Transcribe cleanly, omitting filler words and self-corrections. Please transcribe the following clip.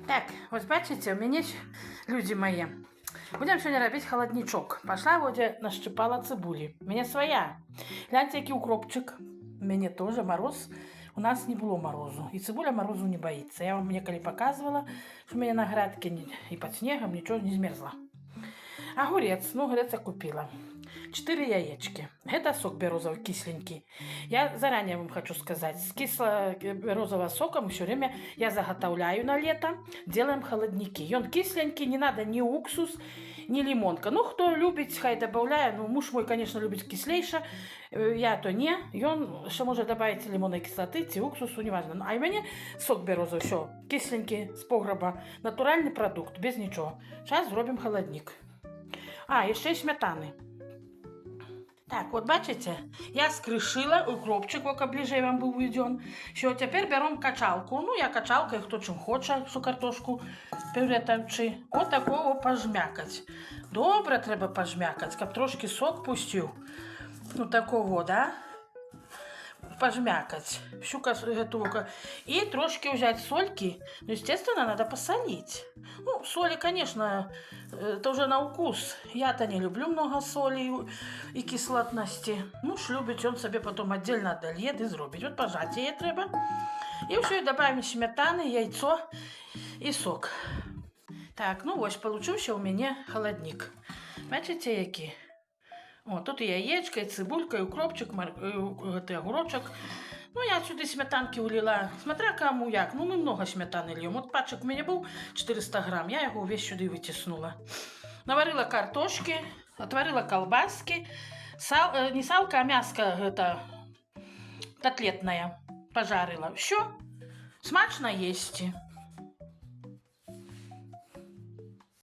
Так, ось бачите, у меня, люди мои, будем сегодня робить холодничок. Пошла, вот я нащипала цибулі. У меня своя. Гляньте, який укропчик. У меня тоже мороз. У нас не было морозу. И цибуля морозу не боится. Я вам неколи показывала, что у меня на грядке и под снегом ничего не змерзло. Огурец. Ну, огурец я купила. 4 яички. Это сок березовый кисленький. Я заранее вам хочу сказать, с кисло-березового сока мы все время я заготовляю на лето, делаем холодники. И он кисленький, не надо ни уксус, ни лимонка. Ну, кто любит, хай добавляю. Ну, муж мой, конечно, любит кислейше, я то не. И он еще может добавить лимонной кислоты, ці уксусу, неважно. А у меня сок березовый, все, кисленький, с погреба, натуральный продукт, без ничего. Сейчас зробим холодник. А, ще й сметани. Так, от бачите, я скришила укропчик, поки ближе вам був виден. Що тепер беремо качалку. Ну, я качалка, хто чим хоче, що картошку пюре чи. От такого пожмякать. Добре треба пожмякать, щоб трошки сок пустив. Ну, такого, да? Пожмякать. Всю готовку. И трошки взять сольки. Ну, естественно, надо посолить. Ну, соли, конечно, это уже на вкус. Я-то не люблю много соли и кислотности. Муж любит, он себе потом отдельно дольет и зробить. Вот пожатие треба. И все, и добавим сметаны, яйцо и сок. Так, ну вот, получился у меня холодник. Бачите, який? О, тут і яєчко, і цибулька, і укропчик, і огурочок. Ну, я сюди сметанки улила. Смотря кому як. Ну, ми много сметани льємо. От пачок у мене був 400 грам. Я його весь сюди витиснула. Наварила картошки, отварила колбаски. Не салка, а мяско это, котлетная. Пожарила. Все. Смачно есть.